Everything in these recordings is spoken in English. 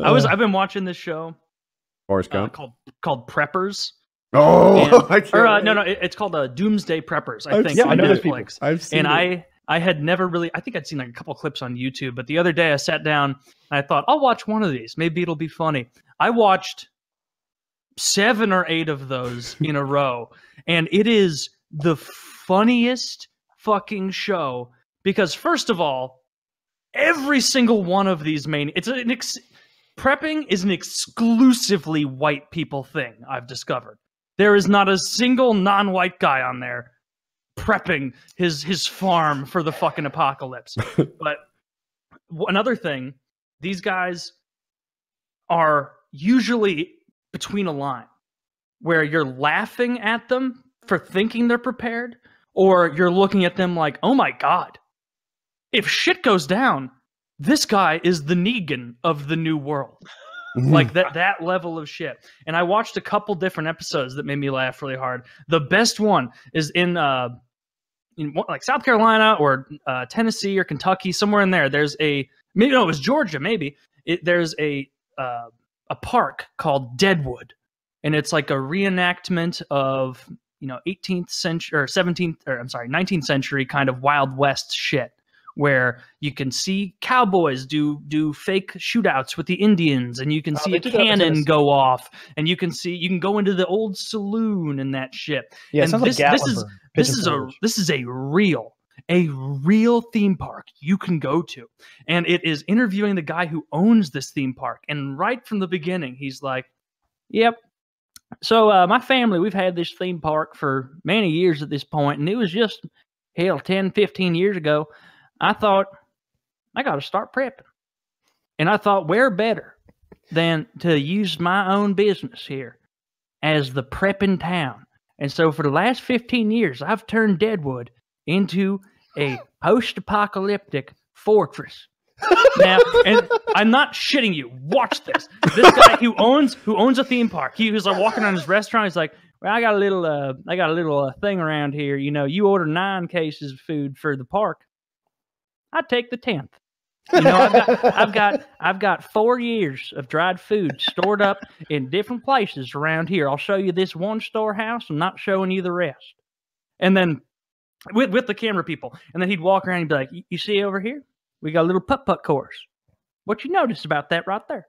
I've been watching this show Forrest Gump called Preppers. Oh, no, it's called Doomsday Preppers. I think yeah, I know those Netflix. I've seen and I had never really. I think I'd seen like a couple clips on YouTube, but the other day I sat down and I thought I'll watch one of these. Maybe it'll be funny. I watched 7 or 8 of those in a row, and it is the funniest fucking show because first of all, every single one of these prepping is an exclusively white people thing. I've discovered there is not a single non-white guy on there prepping his farm for the fucking apocalypse. But another thing, these guys are usually between a line where you're laughing at them for thinking they're prepared, or you're looking at them like, oh my God, if shit goes down, this guy is the Negan of the new world. Like that level of shit. And I watched a couple different episodes that made me laugh really hard. The best one is in like South Carolina or Tennessee or Kentucky, somewhere in there. There's it was Georgia, maybe. There's a park called Deadwood, and it's like a reenactment of 18th century or 17th or 19th century kind of Wild West shit, where you can see cowboys do fake shootouts with the Indians, and you can see a cannon go off, and you can go into the old saloon and that shit. Yeah, and this is a real theme park you can go to, and it is interviewing the guy who owns this theme park. And right from the beginning, he's like, "Yep. So my family, we've had this theme park for many years at this point, and it was just 10, 15 years ago. I thought, I got to start prepping. And I thought, where better than to use my own business here as the prepping town. And so for the last 15 years, I've turned Deadwood into a post-apocalyptic fortress." Now, and I'm not shitting you. Watch this. This guy who owns a theme park, he was like walking around his restaurant. He's like, "Well, I got a little thing around here. You order 9 cases of food for the park. I take the 10th. I've got 4 years of dried food stored up in different places around here. I'll show you this one storehouse. I'm not showing you the rest." And then with the camera people, and then he'd walk around and be like, "You see over here? We got a little putt-putt course. What you notice about that right there?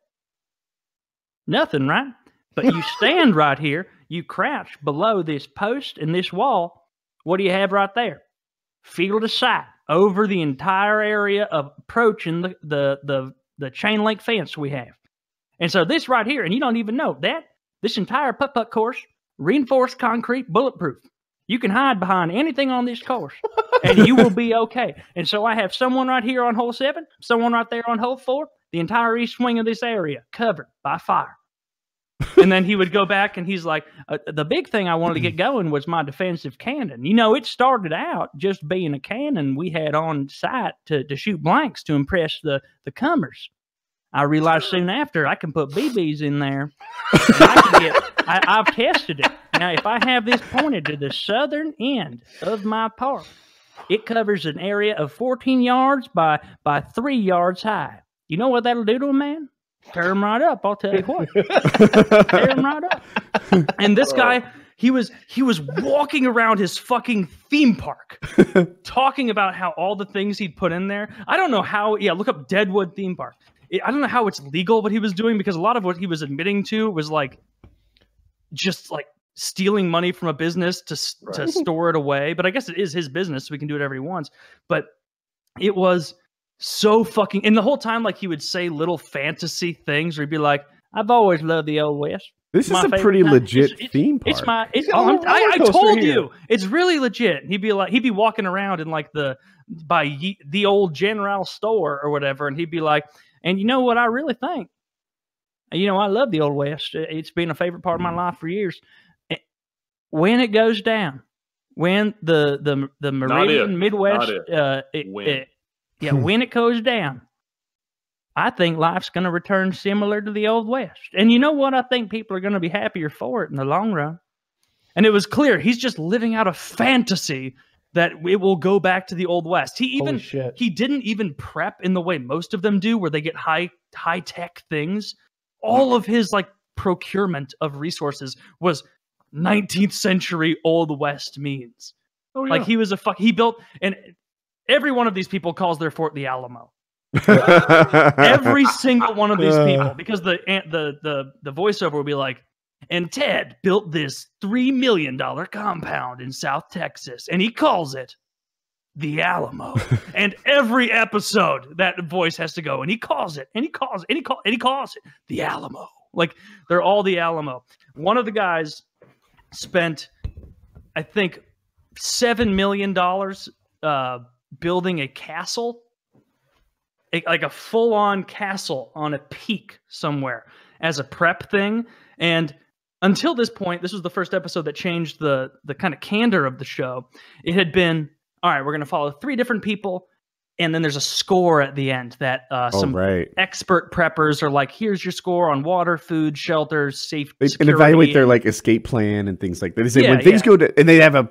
Nothing, right? But you stand right here, you crouch below this post and this wall. What do you have right there? Field of sight over the entire area of approaching the chain link fence we have. And so this right here, and you don't even know that, this entire putt-putt course, reinforced concrete, bulletproof. You can hide behind anything on this course, and you will be okay. And so I have someone right here on hole 7, someone right there on hole 4, the entire east wing of this area covered by fire." And then he would go back and he's like, "The big thing I wanted to get going was my defensive cannon. It started out just being a cannon we had on site to shoot blanks to impress the comers. I realized soon after I can put BBs in there. And I've tested it. Now, if I have this pointed to the southern end of my park, it covers an area of 14 yards by 3 yards high. You know what that'll do to a man? Tear him right up, I'll tell you what. Tear him right up." And this guy, he was walking around his fucking theme park talking about how all the things he'd put in there. I don't know how, look up Deadwood theme park. I don't know how it's legal what he was doing, because a lot of what he was admitting to was like just like stealing money from a business to store it away. But I guess it is his business, so he can do whatever he wants. But it was so fucking, and the whole time, like, he would say little fantasy things where he'd be like, "I've always loved the Old West. This is a pretty legit theme park. I told you, it's really legit." He'd be walking around in like the old general store or whatever, and he'd be like, "And you know what I really think? I love the Old West. It's been a favorite part of my life for years. When it goes down, when the Meridian Midwest, when it goes down, I think life's going to return similar to the Old West. And you know what? I think people are going to be happier for it in the long run." And it was clear he's just living out a fantasy that it will go back to the Old West. He didn't even prep in the way most of them do, where they get high tech things. All of his like procurement of resources was 19th century Old West means. Oh, yeah. Like he built, and every one of these people calls their fort the Alamo. Every single one of these people, because the voiceover will be like, and Ted built this $3 million compound in South Texas, and he calls it the Alamo. And every episode, that voice has to go, and he calls it, and he calls it, and he calls it the Alamo. Like, they're all the Alamo. One of the guys spent, I think, $7 million building a castle, like a full-on castle on a peak somewhere as a prep thing. And until this point, this was the first episode that changed the kind of candor of the show. It had been, all right, we're going to follow 3 different people, and then there's a score at the end that expert preppers are like, here's your score on water, food, shelter, safety, and evaluate their like escape plan and things like that. They say when things go to, and they have a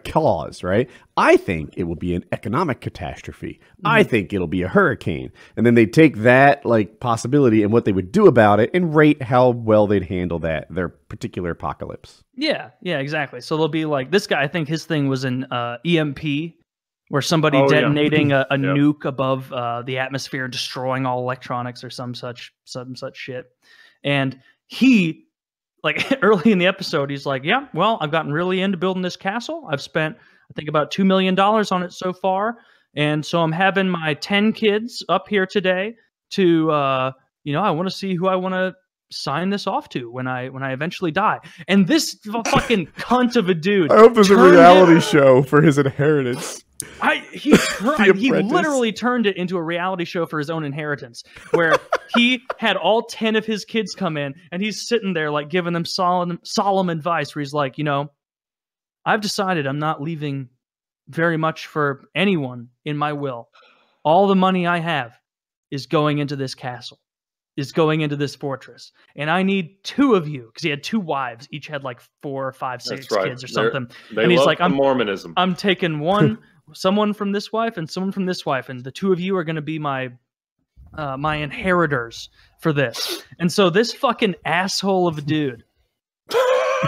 clause, right? I think it will be an economic catastrophe. I think it'll be a hurricane. And then they take that like possibility and what they would do about it and rate how well they'd handle their particular apocalypse. Yeah, exactly. So they'll be like, this guy, I think his thing was an EMP, where somebody detonating a nuke above the atmosphere, destroying all electronics or some such shit. And he, like, early in the episode, he's like, yeah, well, I've gotten really into building this castle. I've spent, I think, about $2 million on it so far. And so I'm having my 10 kids up here today to, I want to see who I want to sign this off to when I eventually die. And this fucking cunt of a dude. I hope there's a reality show for his inheritance. He literally turned it into a reality show for his own inheritance, where he had all 10 of his kids come in, and he's sitting there like giving them solemn advice, where he's like, I've decided I'm not leaving very much for anyone in my will. All the money I have is going into this castle, is going into this fortress, and I need 2 of you, because he had 2 wives, each had like 4 or 5, 6 kids or something. And he's like, Mormonism. I'm taking someone from this wife and someone from this wife, and the 2 of you are going to be my inheritors for this. And so this fucking asshole of a dude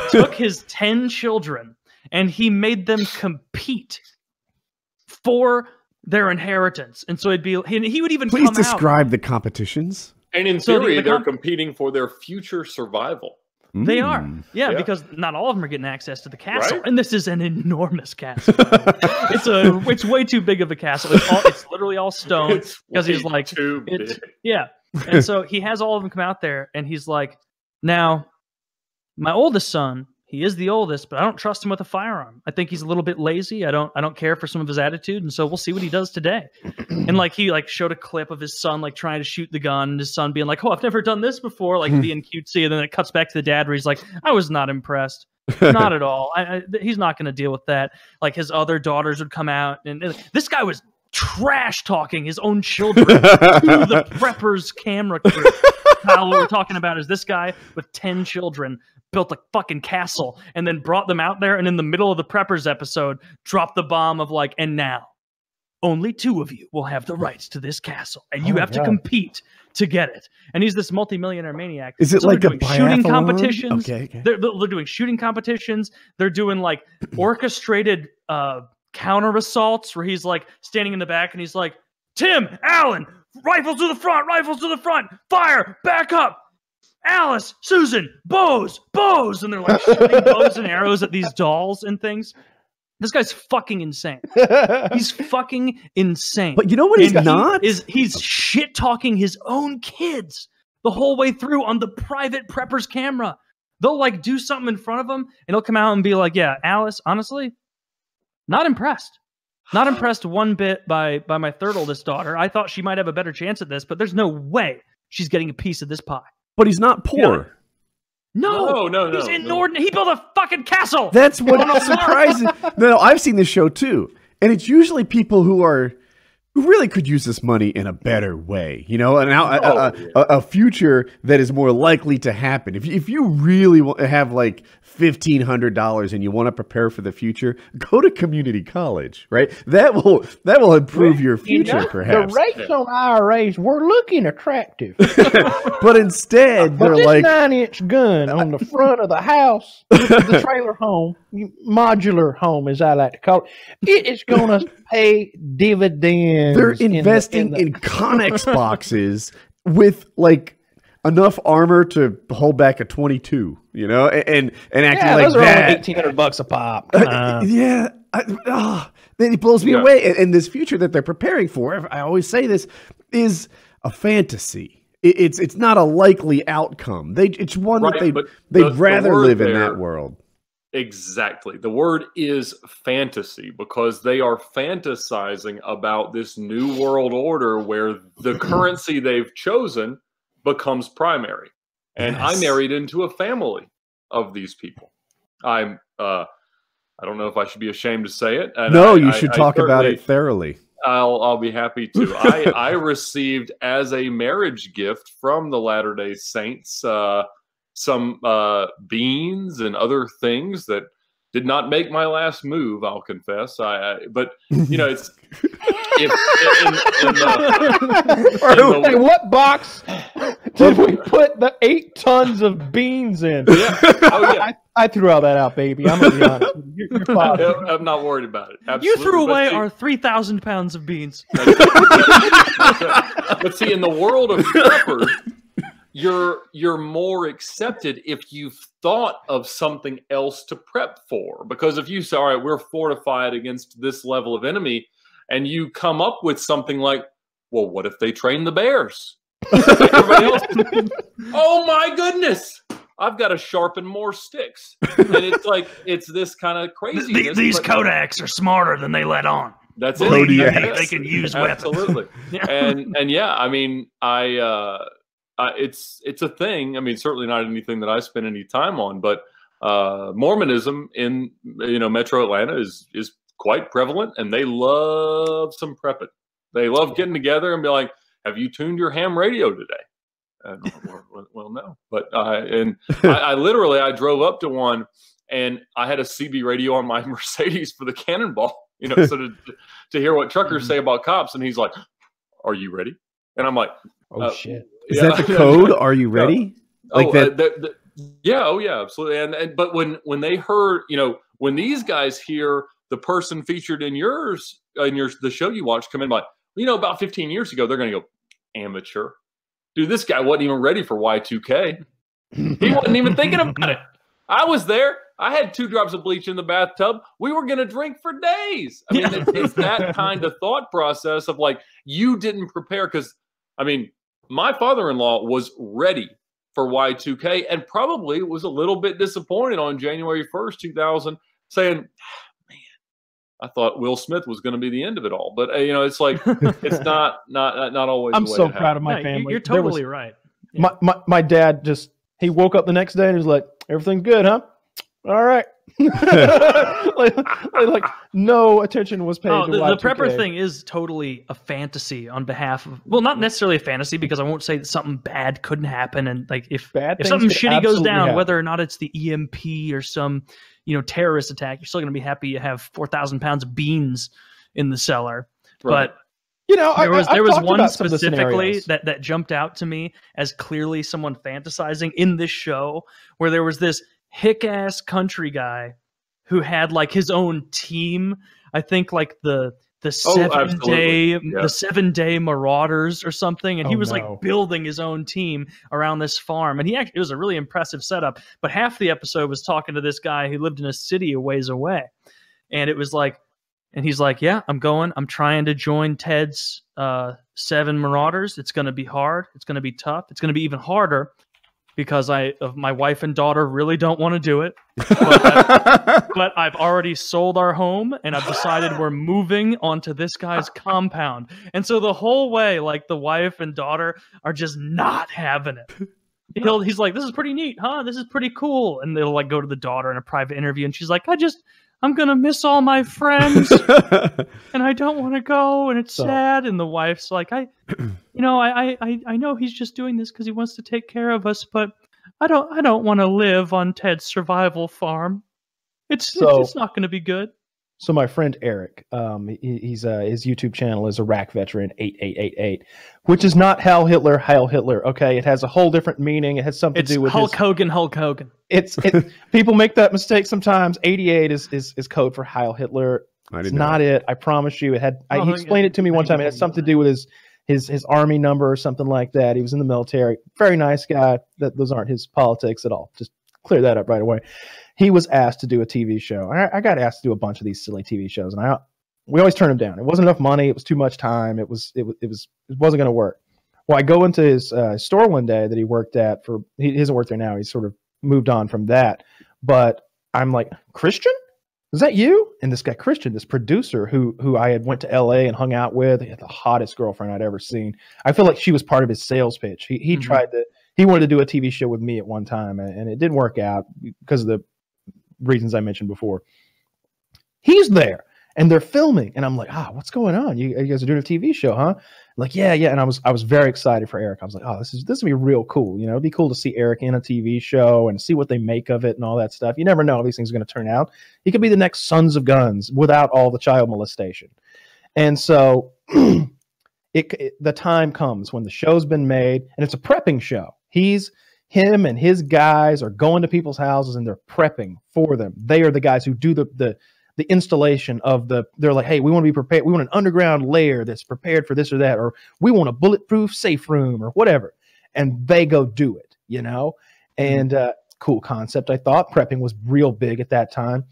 took his 10 children and he made them compete for their inheritance. And so he would even Please describe the competitions. And in theory, they're competing for their future survival. They are. Yeah, because not all of them are getting access to the castle. Right? And this is an enormous castle. It's way too big of a castle. It's literally all stone. Because he's like, too big. Yeah. And so he has all of them come out there, and he's like, now, my oldest son, he is the oldest, but I don't trust him with a firearm. I think he's a little bit lazy. I don't care for some of his attitude, and so we'll see what he does today. And like he like showed a clip of his son like trying to shoot the gun, and his son being like, "Oh, I've never done this before," like being cutesy. And then it cuts back to the dad where he's like, "I was not impressed, not at all. He's not going to deal with that." Like his other daughters would come out, and this guy was trash talking his own children to the preppers camera crew. Kyle, what we're talking about is this guy with 10 children built a fucking castle and then brought them out there, and in the middle of the preppers episode dropped the bomb of like, and now only 2 of you will have the rights to this castle, and you have to compete to get it. And he's this multimillionaire maniac. Is it like a shooting competitions? Okay. They're doing shooting competitions. They're doing like orchestrated counter assaults, where he's like standing in the back and he's like, Tim, Alan, rifles to the front, fire, back up. Alice, Susan, bows, and they're like shooting bows and arrows at these dolls and things. This guy's fucking insane. He's fucking insane. But you know what he's not? He's shit talking his own kids the whole way through on the private preppers camera. They'll like do something in front of him, and he'll come out and be like, "Yeah, Alice, honestly, not impressed. Not impressed one bit by my 3rd oldest daughter. I thought she might have a better chance at this, but there's no way she's getting a piece of this pie." But he's not poor. No. He's inordinate. He built a fucking castle. That's what surprises. No, I've seen this show too, and it's usually people who are who really could use this money in a better way, you know, and a future that is more likely to happen. If you really have like $1,500 and you want to prepare for the future, go to community college, right? That will improve your future, perhaps. The rates on IRAs were looking attractive, but instead they're this like 9-inch gun on the front of the house, the trailer home, modular home, as I like to call it. It is going to pay dividends. They're investing in Connex boxes with like enough armor to hold back a 22, you know, and acting like those are that. only $1,800 a pop. It blows me away. And this future that they're preparing for, I always say this, is a fantasy. It's not a likely outcome. It's one that they'd rather live in that world. Exactly. The word is fantasy, because they are fantasizing about this new world order where the currency they've chosen becomes primary. And I married into a family of these people. I don't know if I should be ashamed to say it. And no, you should talk about it thoroughly. I'll be happy to. I received as a marriage gift from the Latter-day Saints some beans and other things that did not make my last move, I'll confess. But you know, it's Hey, what box did we put the 8 tons of beans in? Yeah. Oh yeah. I threw all that out, baby. I'm gonna be honest. You're fine. I'm not worried about it. Absolutely. You threw away our 3,000 pounds of beans. But see, in the world of preppers, you're more accepted if you've thought of something else to prep for. Because if you say, all right, we're fortified against this level of enemy, and you come up with something like, well, what if they train the bears? Everybody else, oh my goodness, I've got to sharpen more sticks. And it's like, it's this kind of craziness. These Kodaks are smarter than they let on. That's it. Yes. They can use weapons. Absolutely. And yeah, I mean, it's a thing. I mean, certainly not anything that I spend any time on, but Mormonism in Metro Atlanta is quite prevalent, and they love some prepping. They love getting together and be like, "Have you tuned your ham radio today?" Well, no, but I literally drove up to one, and I had a CB radio on my Mercedes for the Cannonball, so to hear what truckers say about cops, and he's like, "Are you ready?" And I'm like, "Oh shit." Is that the code? Are you ready? Like that? Yeah. Oh, yeah. Absolutely. But when they heard, when these guys hear the person featured in the show you watch come in, like, about 15 years ago, they're going to go, amateur, dude. This guy wasn't even ready for Y2K. He wasn't even thinking about it. I was there. I had 2 drops of bleach in the bathtub. We were going to drink for days. I mean, it's that kind of thought process of like, you didn't prepare. Because I mean, my father-in-law was ready for Y2K and probably was a little bit disappointed on January 1st, 2000, saying, man, I thought Will Smith was going to be the end of it all. But, it's like, it's not always I'm the way so proud of my family. You're totally right. Yeah. My dad he woke up the next day and he was like, everything's good, huh? All right. like no attention was paid to the prepper thing is totally a fantasy on behalf of, well, not necessarily a fantasy, because I won't say that something bad couldn't happen, and like if something shitty goes down, whether or not it's the EMP or some terrorist attack, you're still going to be happy you have 4,000 pounds of beans in the cellar. Right. But there was one specifically that jumped out to me as clearly someone fantasizing in this show, where there was this hick-ass country guy who had like his own team. I think like the 7-day Marauders or something, and he was like building his own team around this farm, and it was a really impressive setup. But half the episode was talking to this guy who lived in a city a ways away, and it was like, and he's like, yeah, I'm trying to join Ted's 7 Marauders. It's going to be hard. It's going to be tough. It's going to be even harder because my wife and daughter really don't want to do it. But I've already sold our home, and I've decided we're moving onto this guy's compound. And so the whole way, like, the wife and daughter are just not having it. He's like, this is pretty neat, huh? This is pretty cool. And they'll like go to the daughter in a private interview, and she's like, I'm going to miss all my friends and I don't want to go. And it's sad. And the wife's like, I know he's just doing this because he wants to take care of us, but I don't want to live on Ted's survival farm. It's not going to be good. So my friend Eric, his YouTube channel is Iraq Veteran 8888, which is not Heil Hitler. Okay, it has a whole different meaning. It has something to do with Hulk Hogan. It's people make that mistake sometimes. 88 is code for Heil Hitler. It's not it. I promise you. He explained it to me one time. It has something to do with his army number or something like that. He was in the military. Very nice guy. Those aren't his politics at all. Just clear that up right away. He was asked to do a TV show. I got asked to do a bunch of these silly TV shows, and we always turned him down. It wasn't enough money. It was too much time. It wasn't going to work. Well, I go into his store one day that he worked at he doesn't work there now. He's sort of moved on from that. But I'm like, Christian? Is that you? And this guy, Christian, this producer who I had went to LA and hung out with, he had the hottest girlfriend I'd ever seen. I feel like she was part of his sales pitch. He wanted to do a TV show with me at one time, and it didn't work out because of the reasons I mentioned before. He's there and they're filming, and I'm like, what's going on? You guys are doing a TV show, huh? Like, yeah. And I was very excited for Eric. I was like, this will be real cool. It'd be cool to see Eric in a TV show and see what they make of it and all that stuff. You never know how these things are going to turn out. He could be the next Sons of Guns without all the child molestation. And so the time comes when the show's been made, and it's a prepping show. Him and his guys are going to people's houses and they're prepping for them. They are the guys who do the installation of they're like, hey, we want to be prepared. We want an underground lair that's prepared for this or that, or we want a bulletproof safe room or whatever. And they go do it, and cool concept. I thought prepping was real big at that time.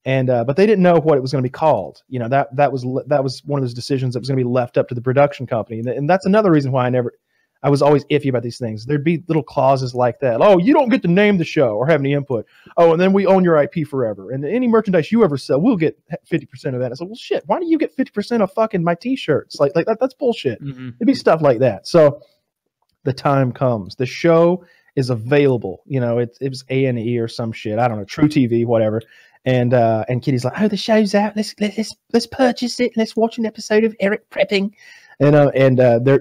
And, but they didn't know what it was going to be called. That was one of those decisions that was going to be left up to the production company. And that's another reason why I was always iffy about these things. There'd be little clauses like that. Oh, you don't get to name the show or have any input. Oh, and then we own your IP forever. And any merchandise you ever sell, we'll get 50% of that. I said, well, shit, why do you get 50% of fucking my t-shirts? Like that's bullshit. Mm-hmm. It'd be stuff like that. So the time comes. The show is available. It was A&E or some shit. I don't know, True TV, whatever. And Kitty's like, the show's out. Let's purchase it. Let's watch an episode of Eric prepping. And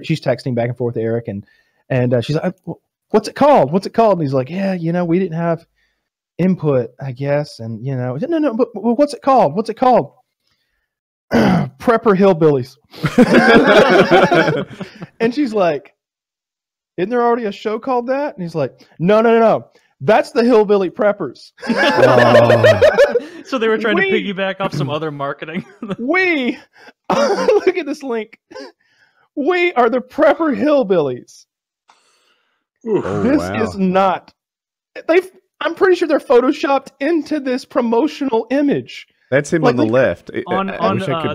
she's texting back and forth to Eric, and she's like, what's it called? What's it called? And he's like, yeah, we didn't have input, I guess. And, no, but what's it called? What's it called? Prepper Hillbillies. And she's like, isn't there already a show called that? And he's like, no. That's the Hillbilly Preppers. So they were trying to piggyback off some other marketing. Look at this link. We are the Prepper Hillbillies. This is not. I'm pretty sure they're photoshopped into this promotional image. That's him on the left. On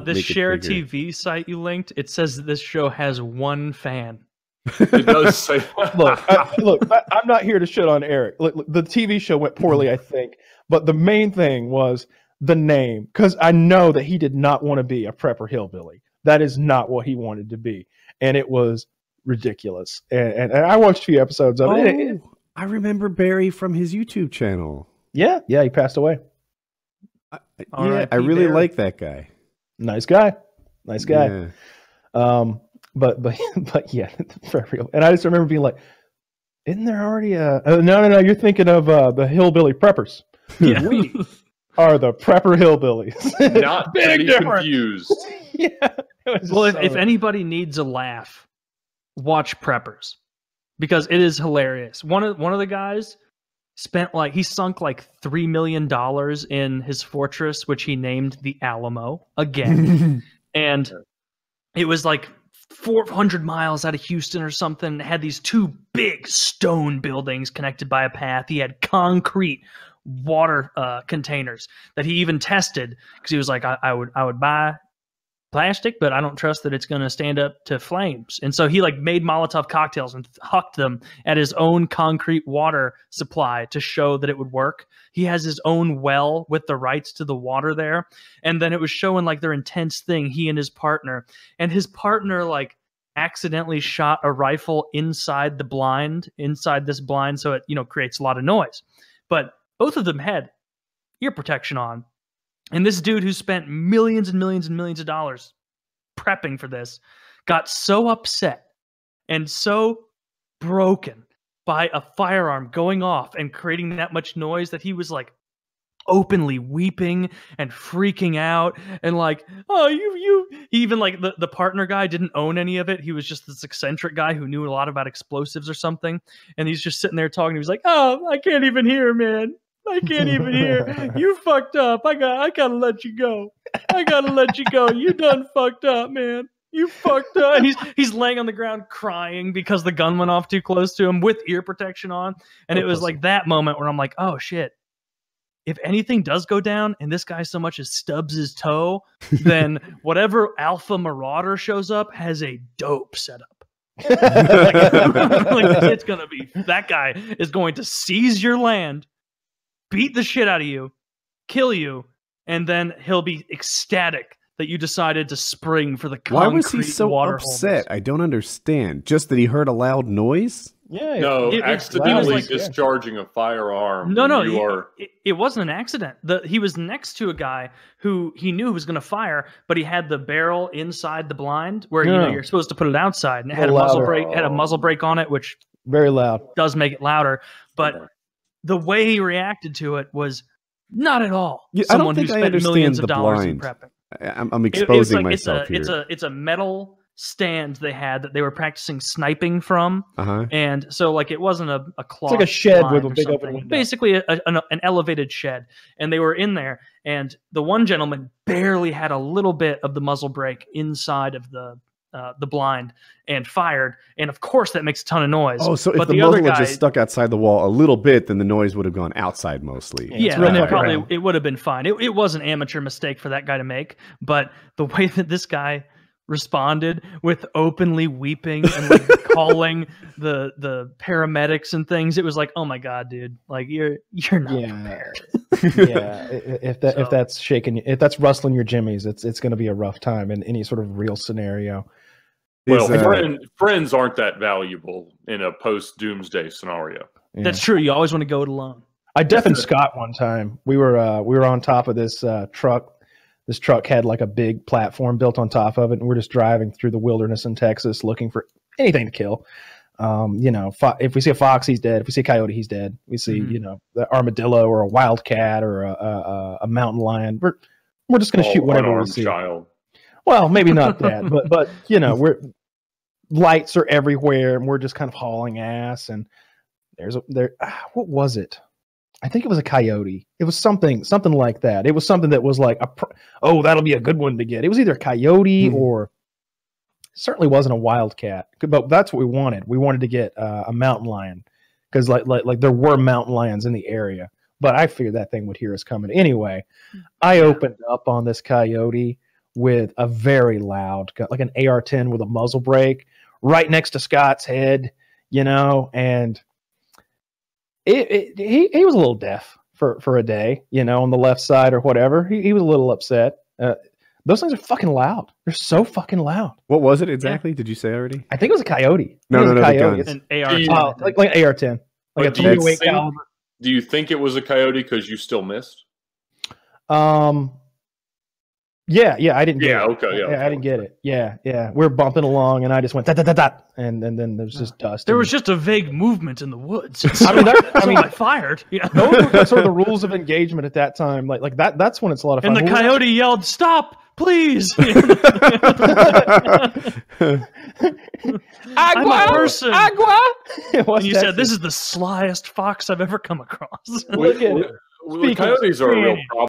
this Share TV site you linked, it says that this show has one fan. It does say. Look, I'm not here to shit on Eric. Look, the TV show went poorly, I think, but the main thing was the name, because I know that he did not want to be a Prepper Hillbilly. That is not what he wanted to be, and it was ridiculous. And I watched a few episodes of it. I remember Barry from his YouTube channel. Yeah, he passed away. I really like that guy. Nice guy. Yeah. But yeah, for real. And I just remember being like, isn't there already a... No, you're thinking of the Hillbilly Preppers. Yeah. We are the Prepper Hillbillies. Not to be confused. Yeah. Well, if anybody needs a laugh, watch Preppers, because it is hilarious. One of the guys sunk like $3 million in his fortress, which he named the Alamo again. And it was like 400 miles out of Houston or something. It had these two big stone buildings connected by a path. He had concrete water containers that he even tested, because he was like, I would buy plastic, but I don't trust that it's going to stand up to flames. And so he made Molotov cocktails and hucked them at his own concrete water supply to show that it would work. He has his own well with the rights to the water there. And then it was showing their intense thing, he and his partner. And his partner accidentally shot a rifle inside this blind. So it, creates a lot of noise. But both of them had ear protection on. And this dude who spent millions and millions and millions of dollars prepping for this got so upset and so broken by a firearm going off and creating that much noise that he was like openly weeping and freaking out and like, oh, you even like the partner guy didn't own any of it. He was just this eccentric guy who knew a lot about explosives or something. And he's just sitting there talking. He was like, oh, I can't even hear, man. I can't even hear. You fucked up. I gotta let you go. I gotta let you go. You done fucked up, man. You fucked up. And he's laying on the ground crying because the gun went off too close to him with ear protection on. And it was like that moment where I'm like, oh shit. If anything does go down and this guy so much as stubs his toe, then whatever alpha marauder shows up has a dope setup. Like, it's gonna be, that guy is going to seize your land, beat the shit out of you, kill you, and then he'll be ecstatic that you decided to spring for the concrete. Why was he so upset? I don't understand. Just that he heard a loud noise? Yeah. No, accidentally like, discharging a firearm. No, it wasn't an accident. He was next to a guy who he knew was going to fire, but he had the barrel inside the blind where you know you're supposed to put it outside, and it had a muzzle brake. Had a muzzle brake on it, which very loud does make it louder. But the way he reacted to it was not at all. Someone who spent millions of dollars in prepping. I'm exposing myself here. It's a metal stand they had that they were practicing sniping from, and so like it wasn't a cloth. It's like a shed with a big open window. Basically an elevated shed, and they were in there, and the one gentleman barely had a little bit of the muzzle brake inside of the blind and fired, and of course that makes a ton of noise. Oh, so if the muzzle had just stuck outside the wall a little bit, then the noise would have gone outside mostly. Yeah, then it would have been fine. It was an amateur mistake for that guy to make, but the way that this guy responded with openly weeping and like calling the paramedics and things, it was like, oh my god, dude, like you're not prepared. If that's rustling your jimmies, it's going to be a rough time in any sort of real scenario. Well, friends aren't that valuable in a post-doomsday scenario. Yeah. That's true. You always want to go it alone. I deafened Scott one time. We were on top of this truck. This truck had like a big platform built on top of it, and we're just driving through the wilderness in Texas looking for anything to kill. If we see a fox, he's dead. If we see a coyote, he's dead. We see, the armadillo or a wildcat or a mountain lion. We're just going to shoot whatever we see. Child. Well, maybe not that, but lights are everywhere, and we're just kind of hauling ass. And what was it? I think it was a coyote. It was something like that. It was something that was like, that'll be a good one to get. It was either a coyote or certainly wasn't a wildcat. But that's what we wanted. We wanted to get a mountain lion because like there were mountain lions in the area. But I figured that thing would hear us coming. Anyway, I opened up on this coyote with a very loud, like an AR-10 with a muzzle brake right next to Scott's head, and he was a little deaf for a day, on the left side or whatever. He was a little upset. Those things are fucking loud. They're so fucking loud. What was it exactly? Yeah. Did you say already? I think it was a coyote. No, coyote. An AR-10. Like an AR-10. Like a 208 caliber. Do you think it was a coyote because you still missed? Yeah, I didn't get it. Okay. I didn't get it. Yeah. We're bumping along, and I just went da-da-da-da, and then there's just dust. There was just a vague movement in the woods. I fired. Yeah. Those were sort of the rules of engagement at that time. Like that. That's when it's a lot of fun. And the coyote yelled, "Stop, please!" I'm a person. Agua. And you said, "This is the slyest fox I've ever come across." Coyotes are a real problem.